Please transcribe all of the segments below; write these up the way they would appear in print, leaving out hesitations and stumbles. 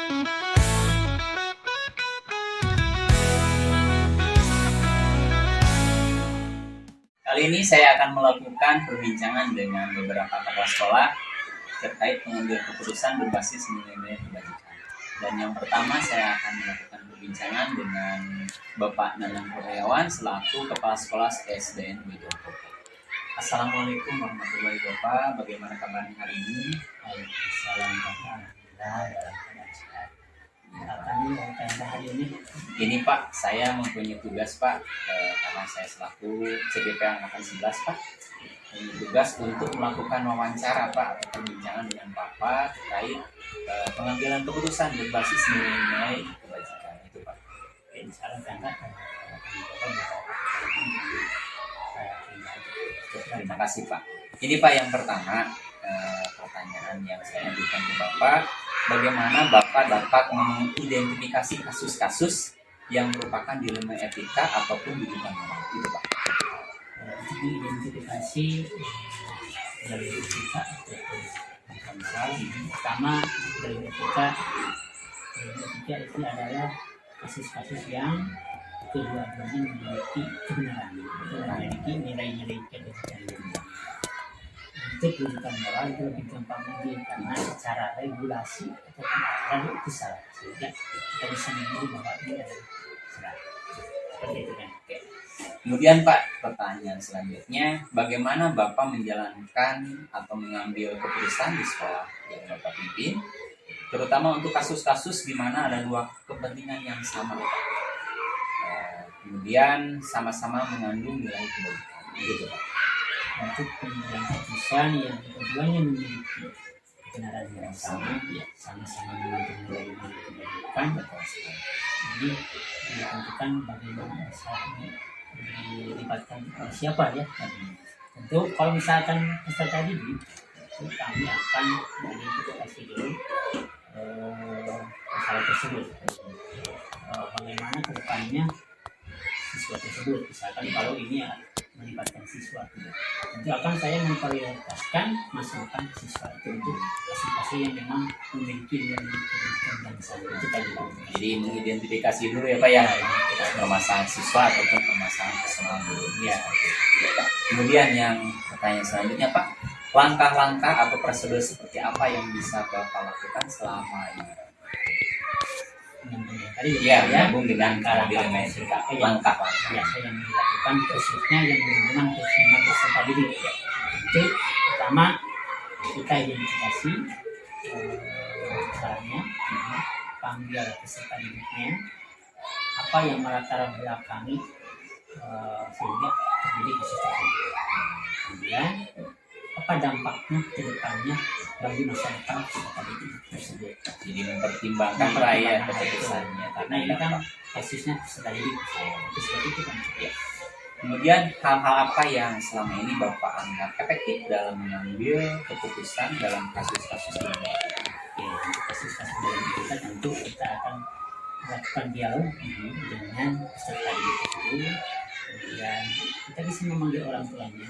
Kali ini saya akan melakukan perbincangan dengan beberapa kepala sekolah terkait pengambil keputusan berbasis nilai-nilai kebajikan. Dan yang pertama saya akan melakukan perbincangan dengan Bapak Nanang Kurniawan selaku Kepala Sekolah SDN Widoko. Assalamualaikum warahmatullahi wabarakatuh. Bagaimana kabarnya hari ini? Waalaikumsalam warahmatullahi wabarakatuh. Apa nih tanda hari ini? Ini Pak, saya mempunyai tugas Pak, karena saya selaku CGP Angkatan 11 Pak, mempunyai tugas untuk melakukan wawancara Pak atau perbincangan dengan Bapak terkait pengambilan keputusan berbasis nilai-nilai kebajikan itu Pak. Oke, misalnya tanda Terima kasih Pak. Ini Pak yang pertama, pertanyaan yang saya ajukan ke Bapak, bagaimana Bapak dapat mengidentifikasi kasus-kasus yang merupakan dilema etika ataupun didikan moral itu Pak? untuk mengidentifikasi dari etika ataupun moral, pertama dari etika itu adalah kasus-kasus yang kedua-duanya memiliki kebenaran, memiliki nilai-nilai kebajikan. Untuk pendidikan moral itu lebih gampang lagi karena secara regulasi ataupun aturan itu salah, sehingga kita bisa menilai bahwa ini adalah salah. Seperti itu kan. Kemudian Pak, pertanyaan selanjutnya, bagaimana Bapak menjalankan atau mengambil keputusan di sekolah yang Bapak pimpin, terutama untuk kasus-kasus di mana ada dua kepentingan yang sama Pak. Kemudian sama-sama mengandung nilai kebajikan gitu Pak. Untuk pengambilan keputusan yang keduanya memiliki kebenaran yang sama, ya sama-sama mengandung nilai-nilai kebajikan. Jadi ditentukan bagaimana masalahnya dilibatkan siapa ya. Tentu kalau misalkan peserta didik, kami akan mengidentifikasi dulu masalah tersebut. Bagaimana kedepannya siswa tersebut, misalkan kalau ini ya melibatkan siswa, tentu akan saya memprioritaskan masukan siswa itu untuk kasus-kasus yang memang memiliki nilai kebajikan bangsa itu tadi. Jadi mengidentifikasi dulu ya Pak ya, permasalahan siswa ataupun permasalahan personal dulu ya. Kemudian yang pertanyaan selanjutnya Pak, langkah-langkah atau prosedur seperti apa yang bisa Bapak lakukan selama ini? Tadi Ya, nyambung dengan langkah-langkah langkah-langkah biasa yang dilakukan khususnya yang berhubungan dengan peserta didik. Itu pertama kita identifikasi misalnya panggil peserta didiknya, apa yang melatar belakangi sehingga terjadi kasus tersebut. Kemudian apa dampaknya ke depannya bagi masa depan peserta didik tersebut. Jadi mempertimbangkan raya keputusannya karena ini kan kasusnya peserta didik itu seperti itu kan ya. Kemudian hal-hal apa yang selama ini Bapak anggap efektif dalam mengambil keputusan dalam kasus-kasus ini? Untuk kasus-kasus dalam kita tentu kita akan melakukan dialog dengan peserta didik tersebut. Kemudian kita bisa memanggil orang tuanya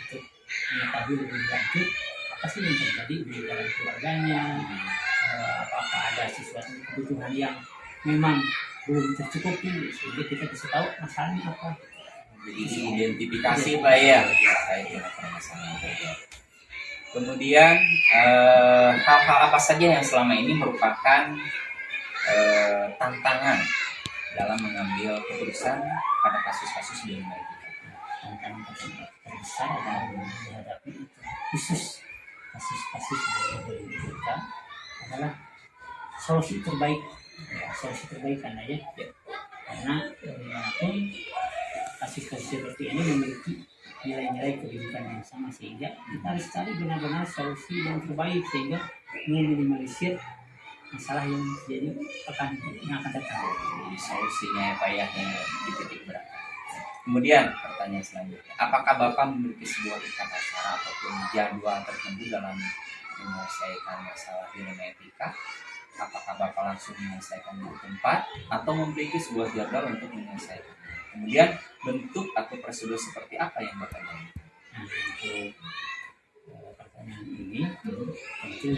untuk mengetahui lebih lanjut apa sih yang terjadi di dalam keluarganya, apakah ada sesuatu kebutuhan yang memang belum tercukupi sehingga kita bisa tahu masalahnya apa. Jadi diidentifikasi Pak ya terkait dengan permasalahan. Kemudian hal-hal apa saja yang selama ini merupakan tantangan dalam mengambil keputusan pada kasus-kasus di Amerika? Tantangan terbesar adalah menghadapi itu khusus kasus-kasus di Amerika adalah solusi terbaik karena ya karena bagaimanapun kasus-kasus seperti ini memiliki nilai-nilai kebajikan yang sama, sehingga kita harus cari benar-benar solusi yang terbaik sehingga meminimalisir masalah yang jadi yang akan datang. Jadi solusinya ya Pak ya yang dititik berat. Kemudian pertanyaan selanjutnya, apakah Bapak memiliki sebuah tata cara ataupun jadwal tertentu dalam menyelesaikan masalah dilema etika? Apakah Bapak langsung menyelesaikan di tempat atau memiliki sebuah jadwal untuk menyelesaikan? Kemudian bentuk atau prosedur seperti apa yang Bapak lakukan? Untuk pertanyaan ini tentu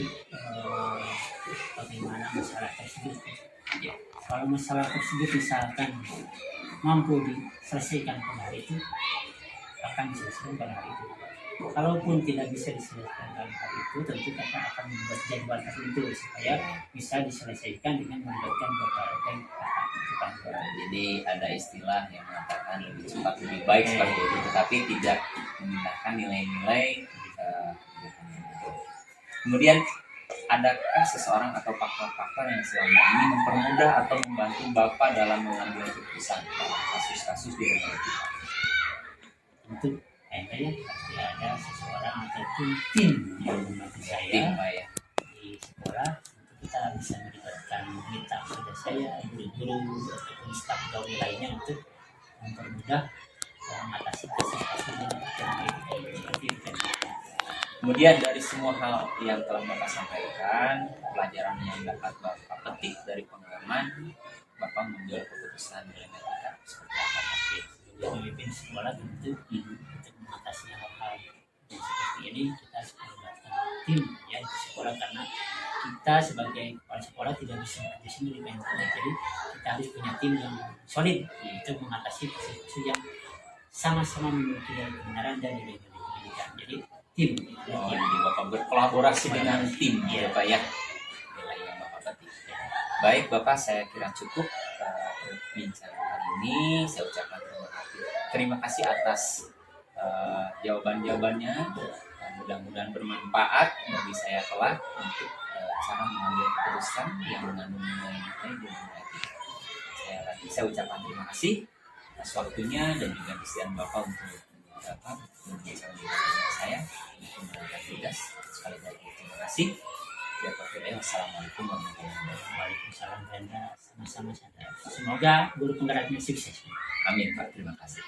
bagaimana masalah tersebut. Kalau masalah tersebut misalkan mampu diselesaikan pada hari itu, akan diselesaikan pada hari itu. Kalaupun tidak bisa diselesaikan dalam hari itu, tentu kita akan membuat jadwal tertentu supaya bisa diselesaikan dengan melibatkan berbagai pihak. Jadi ada istilah yang mengatakan lebih cepat lebih baik seperti itu, tetapi tidak menggunakan nilai-nilai. Kemudian adakah seseorang atau faktor-faktor yang selama ini mempermudah atau membantu Bapak dalam mengambil keputusan dalam kasus-kasus di rumah kita? Tentu ya pasti ada seseorang ataupun tim yang membantu saya ya. di sekolah. Kita bisa melibatkan kita kepada saya, guru-guru ataupun staf pegawai lainnya untuk mempermudah mengatasi kasus-kasus yang seperti itu. Kemudian dari semua hal yang telah Bapak sampaikan, pelajaran yang dapat Bapak petik dari pengalaman, Bapak mengambil keputusan dalam etika seperti apa? Pemimpin sekolah tentu untuk mengatasi hal-hal yang seperti ini kita harus melibatkan tim ya di sekolah, karena kita sebagai kepala sekolah tidak bisa bekerja sendiri jadi kita harus punya tim yang solid untuk mengatasi kasus-kasus yang sama-sama memiliki kebenaran dan nilai-nilai pendidikan. Jadi tim. Jadi Bapak berkolaborasi dengan tim ya Pak ya. Nilai yang Bapak petik. Baik Bapak, saya kira cukup perbincangan kali ini. Saya ucapkan terima kasih atas jawaban-jawabannya. Mudah-mudahan bermanfaat bagi saya kelak untuk cara mengambil keputusan yang mengandung nilai-nilai dan nilai. Saya ucapkan terima kasih atas waktunya dan juga kesediaan Bapak untuk berbicara dengan saya untuk melakukan tugas. Sekali lagi terima kasih. Ya Pak Firdaus, Assalamualaikum warahmatullahi wabarakatuh. Waalaikumsalam. Sama-sama. Semoga guru penggeraknya sukses. Amin Pak, terima kasih.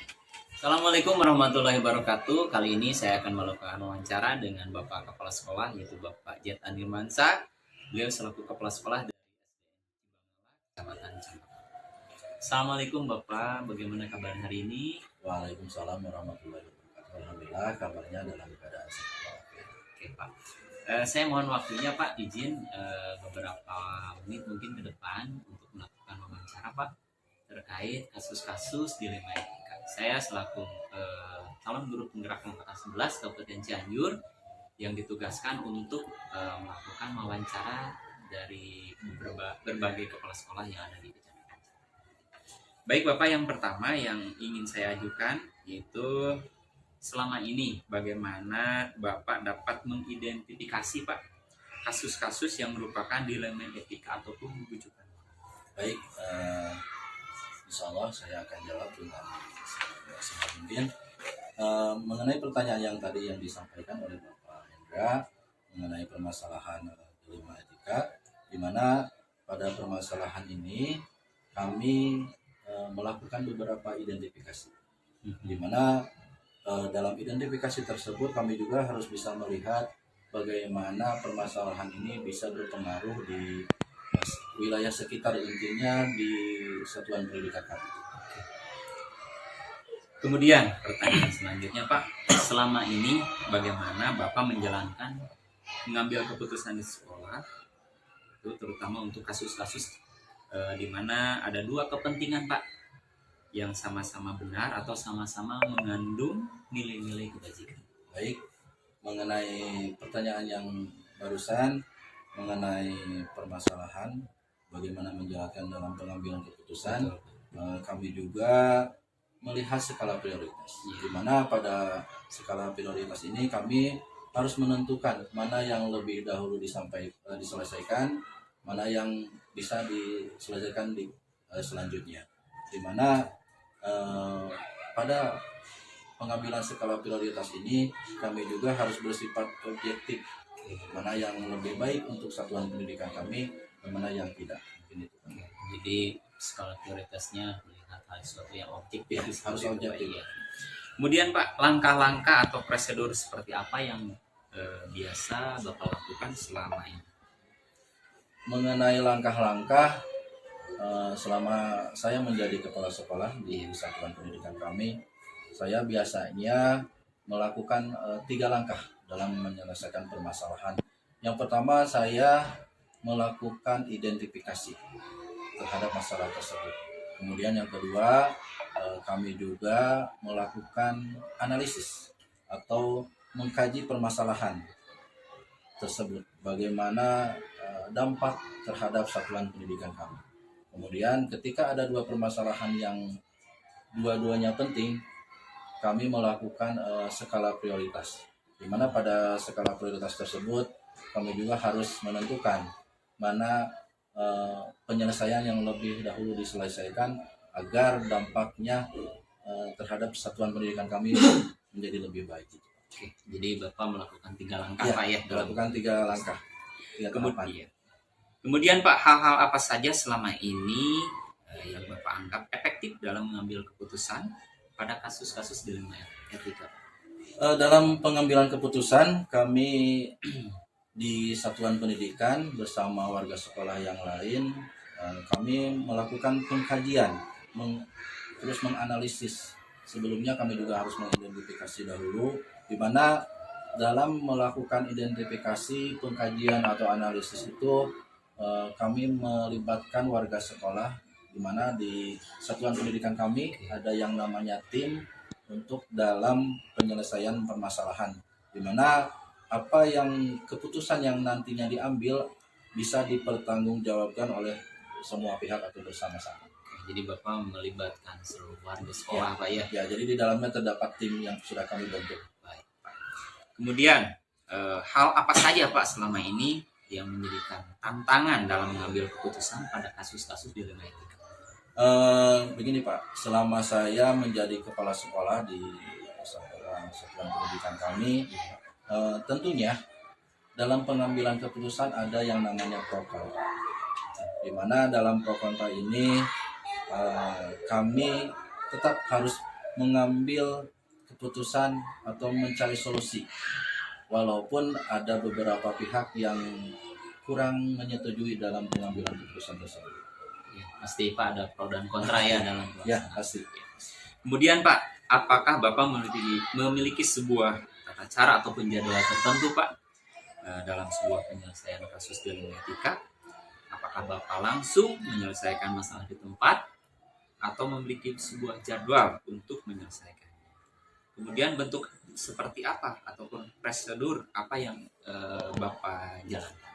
Assalamualaikum warahmatullahi wabarakatuh. Kali ini saya akan melakukan wawancara dengan Bapak Kepala Sekolah, yaitu Bapak Jet Anirmansa. Beliau selaku Kepala Sekolah dari Kecamatan Cempaka. Assalamualaikum Bapak, bagaimana kabar hari ini? Waalaikumsalam warahmatullahi wabarakatuh. Alhamdulillah kabarnya dalam keadaan sehat. Oke Pak, saya mohon waktunya Pak, izin beberapa menit mungkin ke depan untuk melakukan wawancara Pak terkait kasus-kasus dilema etika. Saya selaku calon guru penggerak angkatan 11 Kabupaten Cianjur yang ditugaskan untuk melakukan wawancara dari berbagai kepala sekolah yang ada di Kecamatan. Baik Bapak, yang pertama yang ingin saya ajukan yaitu selama ini bagaimana Bapak dapat mengidentifikasi Pak kasus-kasus yang merupakan dilema etika ataupun rujukan. Baik, insya Allah saya akan jawab dengan mungkin mengenai pertanyaan yang tadi yang disampaikan oleh Bapak Hendra mengenai permasalahan dilema etika, di mana pada permasalahan ini kami melakukan beberapa identifikasi, di mana dalam identifikasi tersebut kami juga harus bisa melihat bagaimana permasalahan ini bisa berpengaruh di wilayah sekitar, intinya di satuan pendidikan kami. Kemudian pertanyaan selanjutnya Pak, selama ini bagaimana Bapak menjalankan mengambil keputusan di sekolah, itu terutama untuk kasus-kasus di mana ada dua kepentingan Pak yang sama-sama benar atau sama-sama mengandung nilai-nilai kebajikan. Baik, mengenai pertanyaan yang barusan mengenai permasalahan bagaimana menjalankan dalam pengambilan keputusan, kami juga melihat skala prioritas, di mana pada skala prioritas ini kami harus menentukan mana yang lebih dahulu diselesaikan, mana yang bisa diselesaikan di selanjutnya, di mana pada pengambilan skala prioritas ini kami juga harus bersifat objektif, mana yang lebih baik untuk satuan pendidikan kami dan mana yang tidak. Mungkin itu. Jadi skala prioritasnya melihat hal sesuatu yang objektif, ya, harus objektif. Ya. Kemudian Pak, langkah-langkah atau prosedur seperti apa yang biasa Bapak lakukan selama ini? Mengenai langkah-langkah selama saya menjadi kepala sekolah di satuan pendidikan kami, saya biasanya melakukan 3 langkah dalam menyelesaikan permasalahan. Yang pertama, saya melakukan identifikasi terhadap masalah tersebut. Kemudian yang kedua, kami juga melakukan analisis atau mengkaji permasalahan tersebut, bagaimana dampak terhadap satuan pendidikan kami. Kemudian ketika ada dua permasalahan yang dua-duanya penting, kami melakukan skala prioritas, di mana pada skala prioritas tersebut kami juga harus menentukan mana penyelesaian yang lebih dahulu diselesaikan agar dampaknya terhadap satuan pendidikan kami menjadi lebih baik. Oke, jadi Bapak melakukan 3 langkah Ya, Pak ya dalam melakukan 3 langkah. Kemudian Pak, hal-hal apa saja selama ini yang Bapak anggap efektif dalam mengambil keputusan pada kasus-kasus dilema etika? Dalam pengambilan keputusan, kami di satuan pendidikan bersama warga sekolah yang lain, kami melakukan pengkajian, terus menganalisis. Sebelumnya kami juga harus mengidentifikasi dahulu, di mana dalam melakukan identifikasi, pengkajian atau analisis itu kami melibatkan warga sekolah, di mana di satuan pendidikan kami ada yang namanya tim untuk dalam penyelesaian permasalahan, di mana apa yang keputusan yang nantinya diambil bisa dipertanggungjawabkan oleh semua pihak atau bersama-sama. Jadi Bapak melibatkan seluruh warga sekolah Pak ya? Ya, jadi di dalamnya terdapat tim yang sudah kami bentuk. Baik Pak. Kemudian hal apa saja Pak selama ini yang menjadikan tantangan dalam mengambil keputusan pada kasus-kasus dilema etika? Begini Pak, selama saya menjadi kepala sekolah di satuan pendidikan kami, tentunya dalam pengambilan keputusan ada yang namanya pro kontra, di mana dalam pro kontra ini kami tetap harus mengambil keputusan atau mencari solusi, walaupun ada beberapa pihak yang kurang menyetujui dalam pengambilan keputusan tersebut. Ya, pasti Pak ada pro dan kontra ya dalam Ya, pasti. Kemudian Pak, apakah Bapak memiliki sebuah tata cara ataupun jadwal tertentu Pak dalam sebuah penyelesaian kasus dilema etika? Apakah Bapak langsung menyelesaikan masalah di tempat atau memiliki sebuah jadwal untuk menyelesaikannya? Kemudian bentuk seperti apa ataupun prosedur apa yang Bapak jalankan?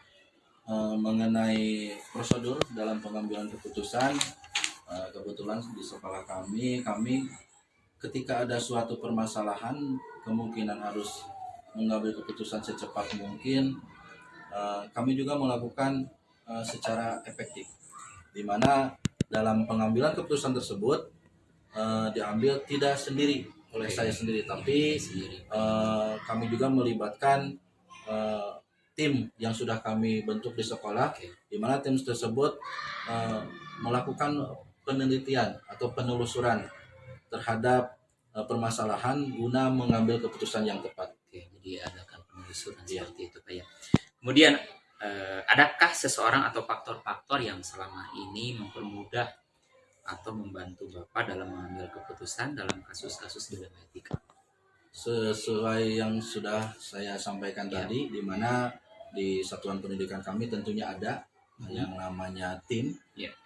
Mengenai prosedur dalam pengambilan keputusan, kebetulan di sekolah kami ketika ada suatu permasalahan kemungkinan harus mengambil keputusan secepat mungkin, kami juga melakukan secara efektif, di mana dalam pengambilan keputusan tersebut diambil tidak sendiri oleh saya sendiri, tapi kami juga melibatkan tim yang sudah kami bentuk di sekolah, di mana tim tersebut melakukan penelitian atau penelusuran terhadap permasalahan guna mengambil keputusan yang tepat. Oke, jadi adakan penelusuran seperti itu Pak ya. Kemudian adakah seseorang atau faktor-faktor yang selama ini mempermudah atau membantu Bapak dalam mengambil keputusan dalam kasus-kasus dilema etika? Sesuai yang sudah saya sampaikan tadi, di mana di satuan pendidikan kami tentunya ada yang namanya tim,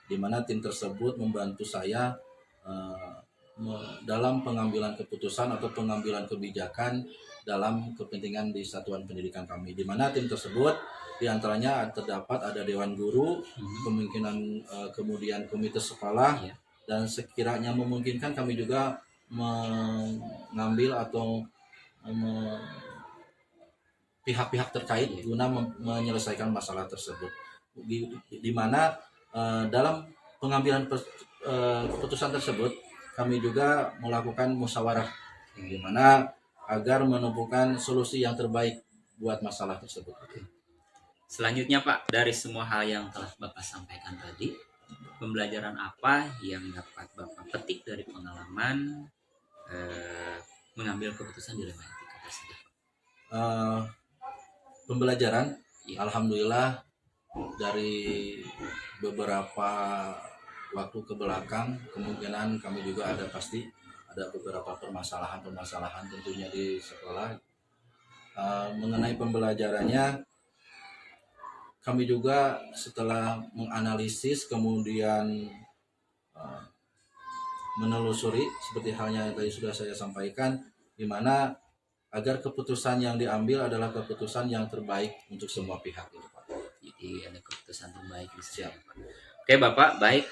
di mana tim tersebut membantu saya dalam pengambilan keputusan atau pengambilan kebijakan dalam kepentingan di satuan pendidikan kami, di mana tim tersebut diantaranya terdapat ada dewan guru, kemungkinan kemudian komite sekolah, dan sekiranya memungkinkan kami juga mengambil atau pihak-pihak terkait guna menyelesaikan masalah tersebut, di mana dalam pengambilan keputusan tersebut kami juga melakukan musyawarah, di mana agar menemukan solusi yang terbaik buat masalah tersebut. Selanjutnya Pak, dari semua hal yang telah Bapak sampaikan tadi, pembelajaran apa yang dapat Bapak petik dari pengalaman mengambil keputusan dilema etika tersebut? Pembelajaran, alhamdulillah dari beberapa waktu ke belakang kemungkinan kami juga pasti ada beberapa permasalahan tentunya di sekolah. Mengenai pembelajarannya, kami juga setelah menganalisis kemudian menelusuri seperti halnya yang tadi sudah saya sampaikan, di mana agar keputusan yang diambil adalah keputusan yang terbaik untuk semua pihak itu, Pak. Jadi ada keputusan terbaik di siap, Pak. Oke Bapak, baik,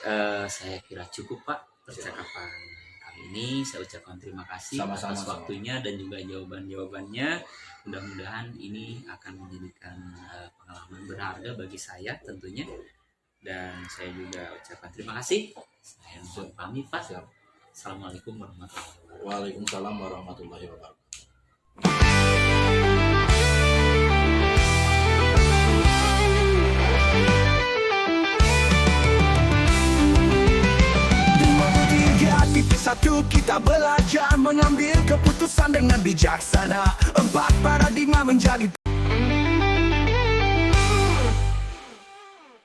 saya kira cukup Pak percakapan kali ini. Saya ucapkan terima kasih Sama-sama, atas waktunya dan juga jawaban-jawabannya. Mudah-mudahan ini akan menjadikan pengalaman berharga bagi saya tentunya. Dan saya juga ucapkan terima kasih. Saya mohon pamit Pak. Siap. Assalamualaikum warahmatullahi wabarakatuh. Waalaikumsalam warahmatullahi wabarakatuh. Satu, kita belajar mengambil keputusan dengan bijaksana. 4, paradigma menjadi